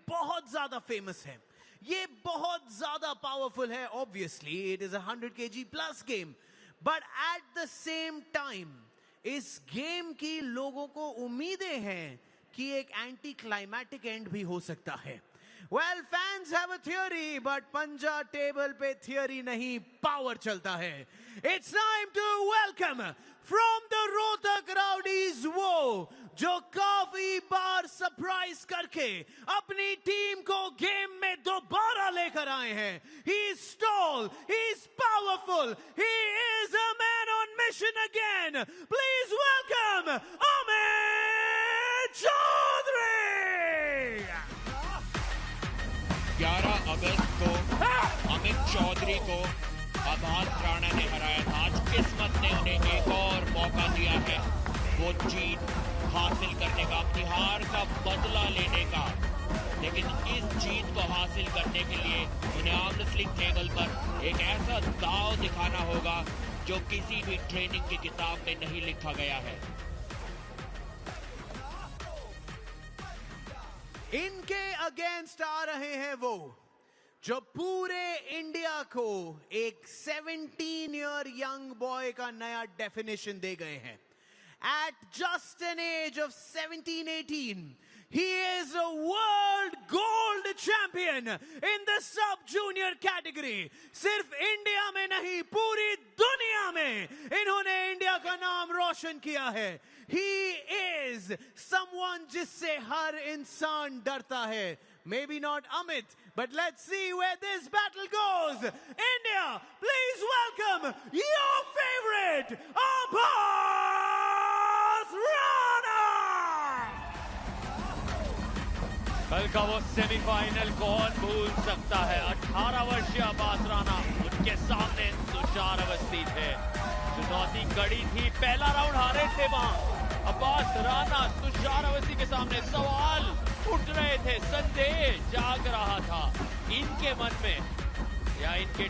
बहुत ज्यादा फेमस है, ये बहुत ज्यादा पावरफुल है. Obviously it is 100 kg plus game, but at the same time इस गेम की लोगों को उम्मीदें हैं कि एक एंटी क्लाइमैटिक एंड भी हो सकता है. Well, fans have a theory, but पंजा टेबल पे थियरी नहीं, पावर चलता है. It's time to welcome from the Rohtak rowdies वो जो काफी बार सरप्राइज करके अपनी टीम को गेम में दोबारा लेकर आए हैं. He's tall, he's powerful, he is a man on mission again. Please welcome Amit Chaudhary. 11 अगस्त को अमित चौधरी को आभास राणा ने हराया था. आज किस्मत ने उन्हें एक और मौका दिया है वो जीत हासिल करने का, अपनी हार का बदला लेने का. लेकिन इस जीत को हासिल करने के लिए उन्हें आर्म रेसलिंग टेबल पर एक ऐसा दांव दिखाना होगा जो किसी भी ट्रेनिंग की किताब में नहीं लिखा गया है. इनके अगेंस्ट आ रहे हैं वो जो पूरे इंडिया को एक 17 ईयर यंग बॉय का नया डेफिनेशन दे गए हैं. At just an age of 17-18, he is a world gold champion in the sub-junior category. सिर्फ इंडिया में नहीं, पूरी दुनिया में इन्होंने इंडिया का नाम रोशन किया है. He is someone जिससे हर इंसान डरता है. Maybe not Amit, but let's see where this battle goes. India, please welcome your favorite, Abbas Rana! कल का वो सेमीफाइनल कौन भूल सकता है. 18 वर्षीय अब्बास राणा, उनके सामने तुषार अवस्थी थे. चुनौती कड़ी थी, पहला राउंड हारे थे वहां. अब्बास राणा तुषार अवस्थी के सामने सवाल उठ रहे थे, संदेह जाग रहा था इनके मन में या इनके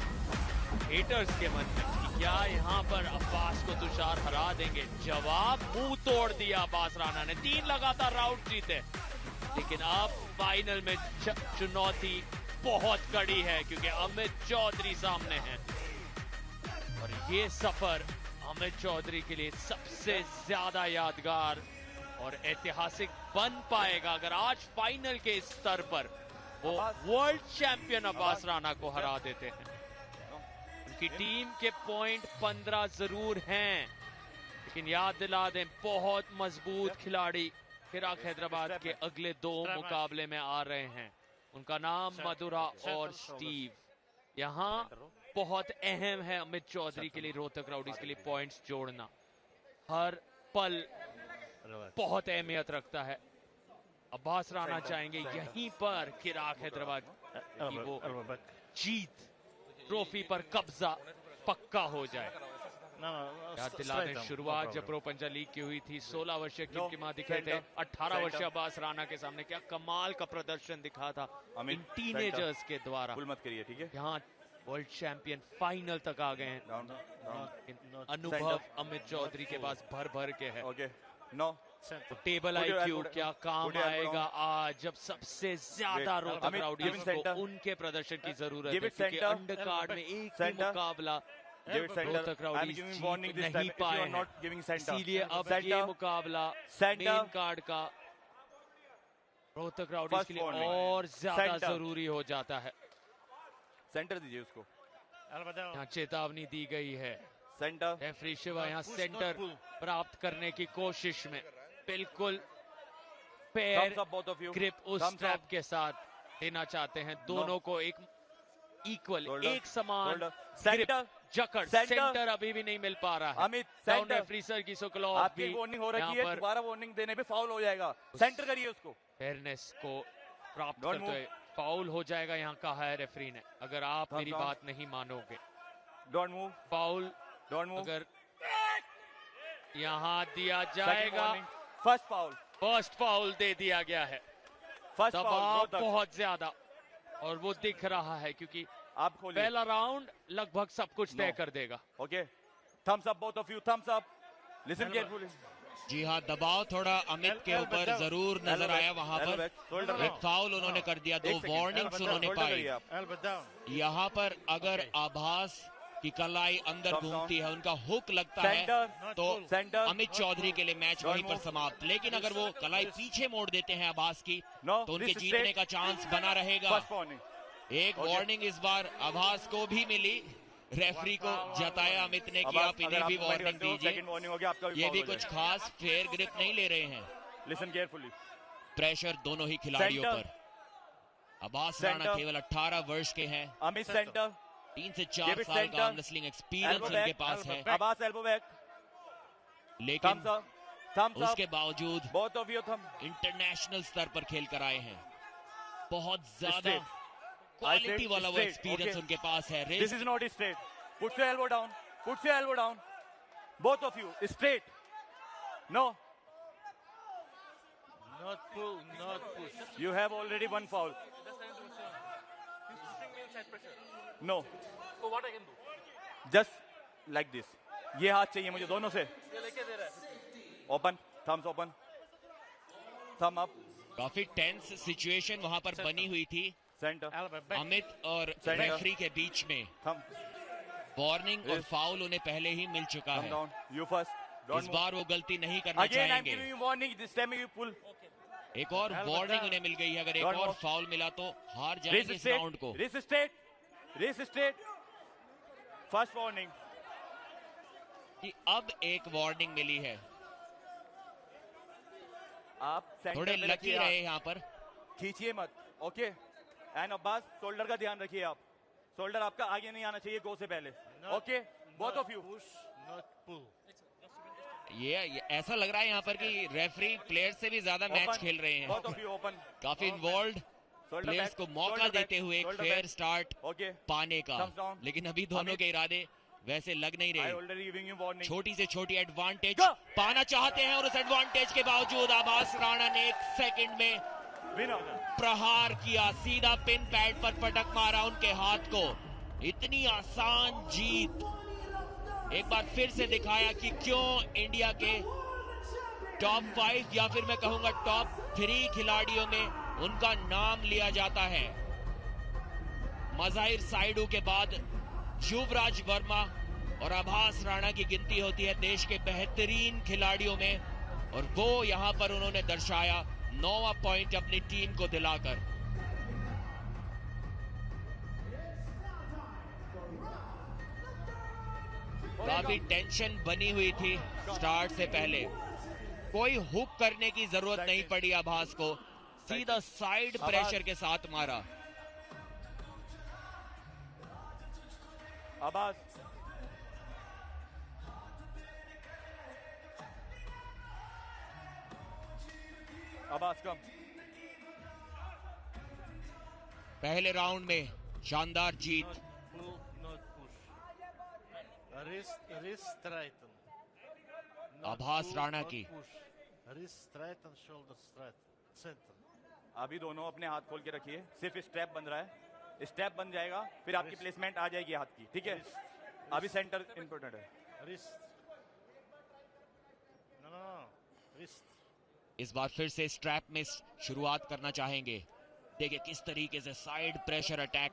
हेटर्स के मन में कि क्या यहाँ पर अब्बास को तुषार हरा देंगे. जवाब मुंह तोड़ दिया अब्बास राणा ने. 3 लगातार राउंड जीते. लेकिन अब फाइनल में चुनौती बहुत कड़ी है क्योंकि अमित चौधरी सामने है और ये सफर अमित चौधरी के लिए सबसे ज्यादा यादगार और ऐतिहासिक बन पाएगा अगर आज फाइनल के स्तर पर वो वर्ल्ड चैंपियन अब्बास राणा को हरा देते हैं. उनकी टीम के पॉइंट 15 जरूर हैं, लेकिन याद दिला दें बहुत मजबूत खिलाड़ी हिराक हैदराबाद के अगले 2 मुकाबले में आ रहे हैं. उनका नाम मधुरा और स्टीव. यहाँ बहुत अहम है अमित चौधरी के लिए, रोहतक राउडीज के लिए पॉइंट्स जोड़ना हर पल बहुत अहमियत रखता है. अब्बास राणा चाहेंगे यहीं पर हिराक हैदराबाद की वो जीत, ट्रॉफी पर कब्जा पक्का हो जाए. याद दिला दें शुरुआत जब प्रो पंजा लीग की हुई थी, 16 वर्षीय किम किमा दिखे थे. 18 वर्षीय अब्बास राणा के सामने क्या कमाल का प्रदर्शन दिखा था इन टीनेजर्स के द्वारा. मत करिए, ठीक है. यहाँ वर्ल्ड चैंपियन फाइनल तक आ गए हैं. अनुभव अमित चौधरी के पास भर भर के है. तो टेबल आईक्यू क्या काम आएगा आज जब सबसे ज्यादा रोहतक राउडीज को उनके प्रदर्शन की जरूरत है क्योंकि अंडर कार्ड में एक ही मुकाबला रोहतक राउडीज जीत नहीं पाए हैं. इसीलिए अब ये मुकाबला मेन कार्ड का रोहतक राउडीज के लिए और ज्यादा जरूरी हो जाता है. सेंटर दीजिए उसको. यहाँ चेतावनी दी गई है. सेंटर रेफरी शिवा यहाँ सेंटर प्राप्त करने की कोशिश में बिल्कुल पैर ग्रिप उस स्ट्रैप के साथ देना चाहते हैं. दोनों को एक इक्वल, एक समान ग्रिप, जकड़. सेंटर अभी भी नहीं मिल पा रहा है. अमित डाउन रेफरी सर की सोकलॉफ आपकी वार्निंग हो रही है, दोबारा वार्निंग देने पे फाउल हो जाएगा. सेंटर करिए उसको. फेयरनेस को प्राप्त करते हुए फाउल हो जाएगा यहाँ कहा है रेफरी ने. अगर आप मेरी बात नहीं मानोगे, डोंट मूव. फाउल अगर यहाँ दिया जाएगा, फर्स्ट फाउल दे दिया गया है. दबाव बहुत ज्यादा और वो दिख रहा है क्योंकि आप पहला राउंड लगभग सब कुछ तय कर देगा. Okay, thumbs up both of you, thumbs up. Listen carefully. जी हाँ, दबाव थोड़ा अमित के ऊपर जरूर नजर आया वहां पर। एक फाउल उन्होंने कर दिया, 2 वार्निंग्स उन्होंने पाई। यहाँ पर अगर आभास की कलाई अंदर घूमती है, उनका हुक लगता है, तो अमित चौधरी के लिए मैच वहीं पर समाप्त। लेकिन अगर वो कलाई पीछे मोड़ देते हैं आभास की, तो उनके जीतने का चांस बना रहेगा। एक वार्निंग इस बार आभास को भी मिली, रेफरी को जताया अमित ने कि आप इन्हें भी वार्निंग दीजिए। ये भी कुछ खास फेयर ग्रिप नहीं ले रहे हैं। Listen carefully. प्रेशर दोनों ही खिलाड़ियों पर। आभास राणा केवल 18 वर्ष के हैं। अमित सेंटर 3 से 4 साल का आर्म रेसलिंग एक्सपीरियंस उनके पास है। आभास एल्बो बैक, लेकिन उसके बावजूद बोथ ऑफ यू थम इंटरनेशनल स्तर पर खेल कर आए हैं। बहुत ज्यादा क्वालिटी वाला वो एक्सपीरियंस उनके पास है। This is not straight, put your elbow down, put your elbow down, both of you straight, no, Not pull, not push. you have already one foul. No. So what I can do? Just like this. ये हाथ चाहिए मुझे दोनों से। ये लेके दे रहा है। Open, thumbs open, thumb up. काफी टेंस सिचुएशन वहां पर बनी हुई थी सेंटर अमित और रेफरी के बीच में। थम वार्निंग और फाउल उन्हें पहले ही मिल चुका है। Down, you first. इस बार वो गलती नहीं करना Again, I'm चाहेंगे। giving you warning. This time you pull. एक और वार्निंग उन्हें मिल गई है। अगर एक Don't और move. फाउल मिला तो हार जाएंगे इस राउंड को। Wrist straight. Wrist straight. First warning. कि अब एक वार्निंग मिली है। आप सेंटर थोड़े में लकी रखिए, रहे यहाँ पर। खींचिए मत, ओके। एंड अब्बास शोल्डर का ध्यान रखिए आप। शोल्डर आपका आगे नहीं आना चाहिए गो से पहले, okay. Both of you Push, not pull. ये ऐसा लग रहा है यहाँ पर कि रेफरी प्लेयर से भी ज्यादा मैच खेल रहे हैं। Both of you open. काफी इन्वॉल्व प्लेयर्स को मौका देते हुए एक फेयर स्टार्ट ओके पाने का। Thumbs down. लेकिन अभी दोनों के इरादे वैसे लग नहीं आई रहे। Already giving you warning. छोटी से छोटी एडवांटेज Go. पाना चाहते हैं और उस एडवांटेज के बावजूद आभास राणा ने 1 सेकंड में विनर। प्रहार किया, सीधा पिन पैड पर पटक मारा उनके हाथ को। इतनी आसान जीत एक बार फिर से दिखाया कि क्यों इंडिया के टॉप 5 या फिर मैं कहूंगा टॉप 3 खिलाड़ियों में उनका नाम लिया जाता है। मज़ाहिर साइडू के बाद युवराज वर्मा और आभास राणा की गिनती होती है देश के बेहतरीन खिलाड़ियों में, और वो यहां पर उन्होंने दर्शाया 9वां पॉइंट अपनी टीम को दिलाकर। काफी टेंशन बनी हुई थी स्टार्ट से पहले। कोई हुक करने की जरूरत नहीं पड़ी आभास को, सीधा साइड प्रेशर के साथ मारा। आभास आभास कम। पहले राउंड में शानदार जीत। Pull, not push. Wrist straighten. Not आभास pull, राणा not की। push. Wrist straighten, shoulder straight. Center. अभी दोनों अपने हाथ खोल के रखिए, सिर्फ स्टेप बन रहा है। स्टेप बन जाएगा फिर आपकी प्लेसमेंट आ जाएगी हाथ की, ठीक है। अभी सेंटर इंपॉर्टेंट है। Wrist. No. Wrist. इस बार फिर से स्ट्रैप में शुरुआत करना चाहेंगे। देखिए किस तरीके से साइड प्रेशर अटैक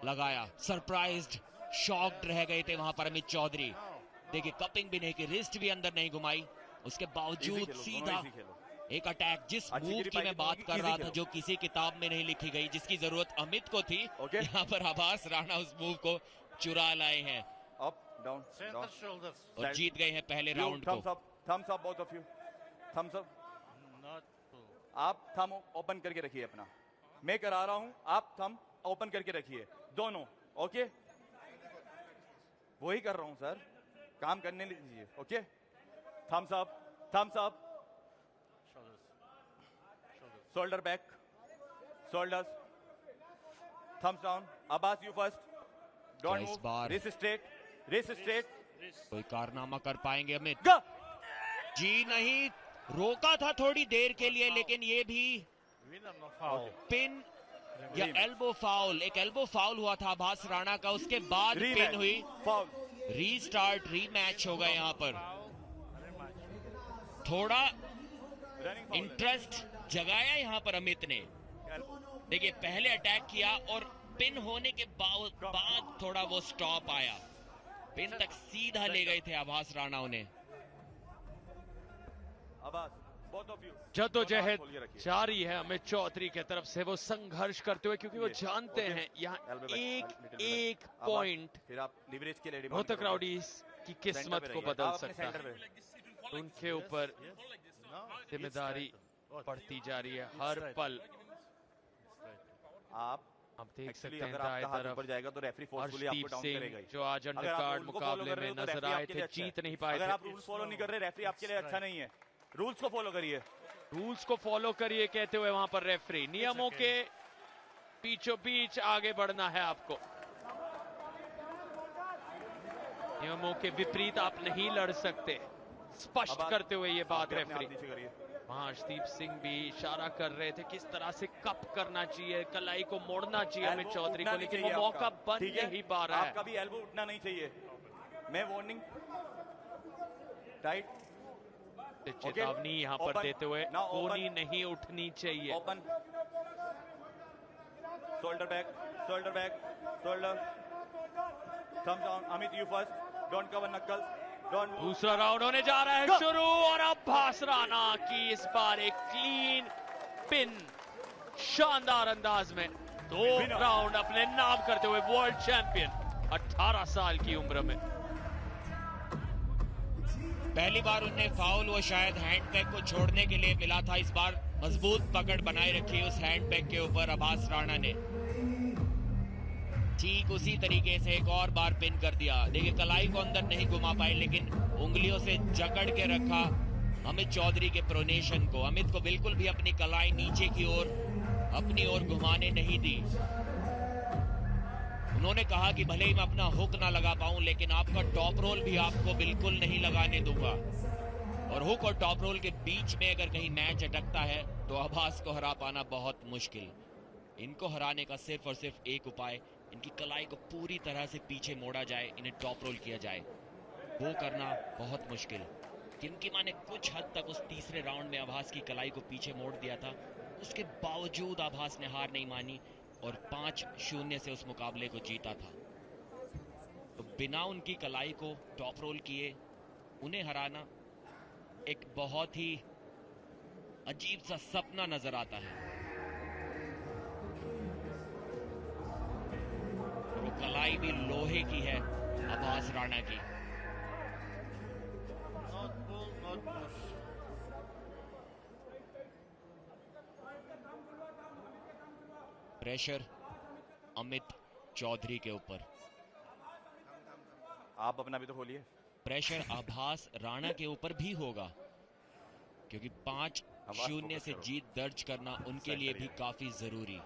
लगाया। सरप्राइज्ड, शॉक्ड रह गए थे वहां पर अमित चौधरी। देखिए कपिंग भी नहीं की, रिस्ट भी अंदर नहीं घुमाई, उसके बावजूद सीधा एक अटैक। जिस मूव की मैं बात कर रहा था जो किसी किताब में नहीं लिखी गई, जिसकी जरूरत अमित को थी, यहाँ पर आभास राणा उस मूव को चुरा लाए हैं अप डाउन Center shoulders. और जीत गए हैं पहले राउंड को। Thumbs up both of you. Thumbs up. Not pull. आप थम ओपन करके रखिए अपना, मैं करा रहा हूं, आप थम ओपन करके रखिए दोनों, ओके। वही कर रहा हूं सर, काम करने लीजिए, okay. Thumbs up, thumbs up. Shoulders. Shoulders. Shoulder back, shoulders, thumbs down. Abbas you first, don't is move, bar- wrist straight, wrist straight, Wrist. कोई कारनामा कर पाएंगे अमित? गो। जी नहीं, रोका था थोड़ी देर के लिए, लेकिन ये भी Winner, no foul. पिन या एल्बो फाउल। एक एल्बो फाउल हुआ था आभास राणा का, उसके बाद पिन हुई। फाउल। रीस्टार्ट, रीमैच होगा यहाँ पर। Foul. Rematch. थोड़ा रनिंग फाउल इंटरेस्ट जगाया यहाँ पर अमित ने। देखिए पहले अटैक किया और पिन होने के बाद थोड़ा वो स्टॉप आया, पिन तक सीधा ले गए थे आभास राणा उन्हें। आभास both of you जद्दोजहद खोल के रखिए। जारी है अमित चौधरी के तरफ से, वो संघर्ष करते हुए, क्योंकि वो जानते ओके। हैं यहाँ Elbow back, एक middle में। एक आभास, पॉइंट फिर आप लिवरेज के लिए डिमांड रोहतक करोगे। राउडीज की सेंटर किस्मत पे को रहिए। बदल आप अपने सकता सेंटर है। पे। उनके ऊपर जिम्मेदारी बढ़ती जा रही है हर पल। आप आप देख एक्चुअली सकते हैं अगर दाएं आपका हाथ तरफ ऊपर जाएगा तो रेफरी फोर्सफुली आपको हर्षदीप डाउन करेगा सिंह ही। जो आज अगर आप अंडरकार्ड रूल को follow मुकाबले कर रहे में हो तो नजर रेफरी आए आपके थे, लिए अच्छा है। जीत नहीं पाए अगर थे। आप रूल्स फॉलो नहीं कर रहे, रेफरी आपके लिए अच्छा नहीं है। रूल्स को फॉलो करिए। रूल्स को फॉलो करिए कहते हुए वहां पर रेफरी, नियमों के बीचों बीच आगे बढ़ना है आपको। नियमों के विपरीत आप नहीं लड़ सकते, स्पष्ट अब करते हुए ये बात अपने हाथ रेफरी। नीचे करिए। वहां हर्षदीप सिंह भी इशारा कर रहे थे किस तरह से कप करना चाहिए, कलाई को मोड़ना चाहिए अमित Elbow चौधरी उठना को, नहीं लेकिन वो चाहिए मौका आपका, बन ठीक है? नहीं पा रहा आपका है। भी एल्बो उठना नहीं चाहिए। मैं वार्निंग टाइट चेतावनी यहाँ पर Open. देते हुए, Now कोनी open. नहीं उठनी चाहिए। Open, shoulder back, shoulder back, shoulder, thumb down. Amit you first, don't cover knuckles, don't दूसरा राउंड होने जा रहा है शुरू, और आभास राणा की इस बार एक क्लीन पिन, शानदार अंदाज में 2 Winner. राउंड अपने नाम करते हुए वर्ल्ड चैंपियन 18 साल की उम्र में। पहली बार उन्हें फाउल वो शायद हैंडबैग को छोड़ने के लिए मिला था, इस बार मजबूत पकड़ बनाए रखी उस हैंडबैग के ऊपर आभास राणा ने। ठीक उसी तरीके से एक और बार पिन कर दिया। देखिए कलाई को अंदर नहीं घुमा पाए, लेकिन उंगलियों से जकड़ के रखा अमित चौधरी के प्रोनेशन को। अमित को बिल्कुल भी अपनी कलाई नीचे की ओर अपनी ओर घुमाने नहीं दी। उन्होंने कहा कि भले ही मैं अपना हुक ना लगा पाऊं, लेकिन आपका टॉप रोल भी आपको बिल्कुल नहीं लगाने दूंगा। और हुक और टॉप रोल के बीच में अगर कहीं मैच अटकता है तो आभास को हरा पाना बहुत मुश्किल। इनको हराने का सिर्फ और सिर्फ एक उपाय, इनकी कलाई को पूरी तरह से पीछे मोड़ा जाए, इन्हें टॉप रोल किया जाए। वो करना बहुत मुश्किल। किनकी माने कुछ हद तक उस तीसरे राउंड में आभास की कलाई को पीछे मोड़ दिया था, उसके बावजूद आभास ने हार नहीं मानी और 5-0 से उस मुकाबले को जीता था। तो बिना उनकी कलाई को टॉप रोल किए उन्हें हराना एक बहुत ही अजीब सा सपना नजर आता है। वो कलाई भी लोहे की है आभास राणा की। प्रेशर अमित चौधरी के ऊपर, आप अपना भी तो खोलिए। प्रेशर आभास राणा के ऊपर भी होगा, क्योंकि 5-0 से जीत दर्ज करना उनके लिए भी काफी जरूरी।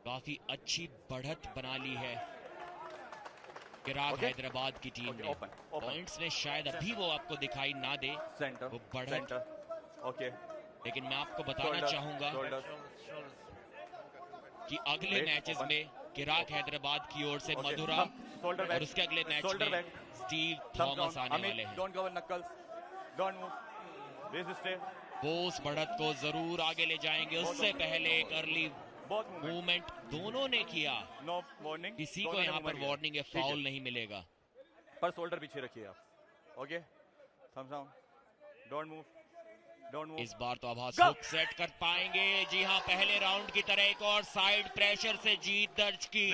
काफी अच्छी बढ़त बना ली है किराक हैदराबाद की टीम ने। पॉइंट्स में शायद अभी वो आपको दिखाई ना दे सेंटर, वो बढ़त, सेंटर, ओके। लेकिन मैं आपको बताना चाहूंगा कि अगले मैचेस में किराक हैदराबाद की ओर से मधुरा और उसके अगले मैच में स्टीव थॉमस आने वाले हैं। Don't cover knuckles, don't move, base stay. वो उस बढ़त को जरूर आगे ले जाएंगे। उससे पहले एक अर्ली मूवमेंट दोनों ने किया। नो वार्निंग, किसी को यहाँ पर वार्निंग या फाउल नहीं मिलेगा। पर शोल्डर पीछे रखिए आप, okay. Thumbs down, don't move, don't move. इस बार तो आभास हुक सेट कर पाएंगे। जी हाँ, पहले राउंड की तरह एक और साइड प्रेशर से जीत दर्ज की।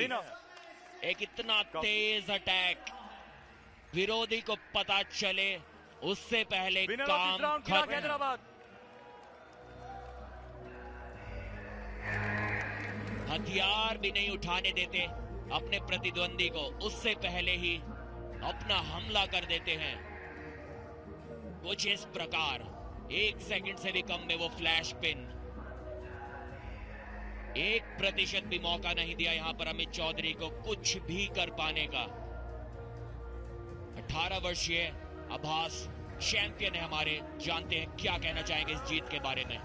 एक इतना तेज अटैक विरोधी को पता चले उससे पहले काम खत्म। हैदराबाद हथियार भी नहीं उठाने देते अपने प्रतिद्वंदी को, उससे पहले ही अपना हमला कर देते हैं। कुछ इस प्रकार 1 सेकंड से भी कम में वो फ्लैश पिन। 1% भी मौका नहीं दिया यहां पर अमित चौधरी को कुछ भी कर पाने का। 18 वर्षीय आभास चैंपियन है हमारे। जानते हैं क्या कहना चाहेंगे इस जीत के बारे में।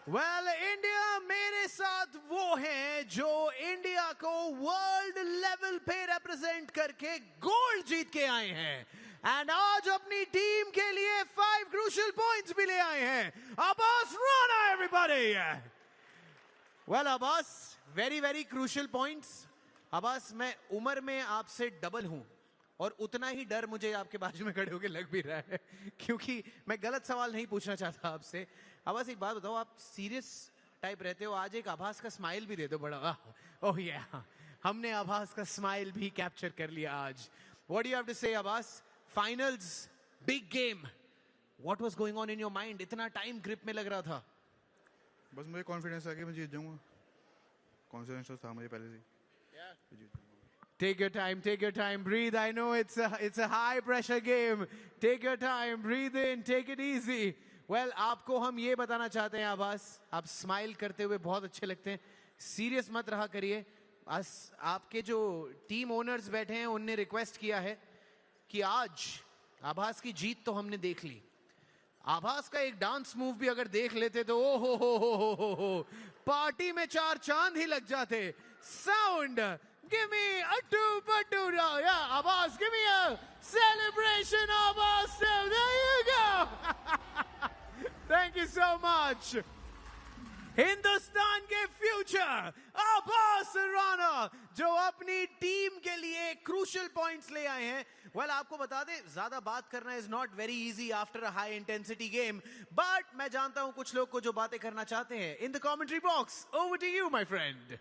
वेल इंडिया मेरे साथ वो हैं जो इंडिया को वर्ल्ड लेवल पे रिप्रेजेंट करके गोल्ड जीत के आए हैं एंड आज अपनी टीम के लिए 5 क्रूशियल पॉइंट्स भी ले आए हैं. Abbas Rana everybody. Well Abbas, very very crucial points. Abbas, मैं उम्र में आपसे डबल हूं और उतना ही डर मुझे आपके बाजू में खड़े होकर लग भी रहा है क्योंकि मैं गलत सवाल नहीं पूछना चाहता आपसे. अब्बास एक बात बताओ, आप सीरियस टाइप रहते हो, आज एक आभास का स्माइल भी दे दो बड़ा. ओह या, हमने आभास का स्माइल भी कैप्चर कर लिया आज. What do you have to say Abbas? Finals, big game, what was going on in your mind? इतना टाइम ग्रिप में लग रहा था. बस मुझे कॉन्फिडेंस आ गया मैं जीत जाऊंगा. कॉन्फिडेंस तो था मुझे पहले से. Take your time, breathe. I know it's a high pressure game. Take your time, breathe in, take it easy. Well, आपको हम ये बताना चाहते हैं अब्बास, आप स्माइल करते हुए बहुत अच्छे लगते हैं. सीरियस मत रहा करिए. आपके जो टीम ओनर्स बैठे हैं उनने रिक्वेस्ट किया है कि आज आभास की जीत तो हमने देख ली, आभास का एक डांस मूव भी अगर देख लेते तो ओ हो पार्टी में 4 चांद ही लग जाते. Sound, give me a two, yeah, Abbas, give me a celebration, Abbas. There you go. Thank you so much. Hindustan के फ्यूचर अब्बास राना जो अपनी टीम के लिए क्रूशियल पॉइंट्स ले आए हैं. वेल आपको बता दें, ज्यादा बात करना is not very easy after a high intensity game, but मैं जानता हूं कुछ लोग को जो बातें करना चाहते हैं. In the commentary box, over to you my friend.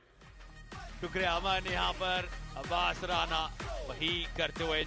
शुक्रिया अमन. यहाँ पर अब्बास राना वही करते हुए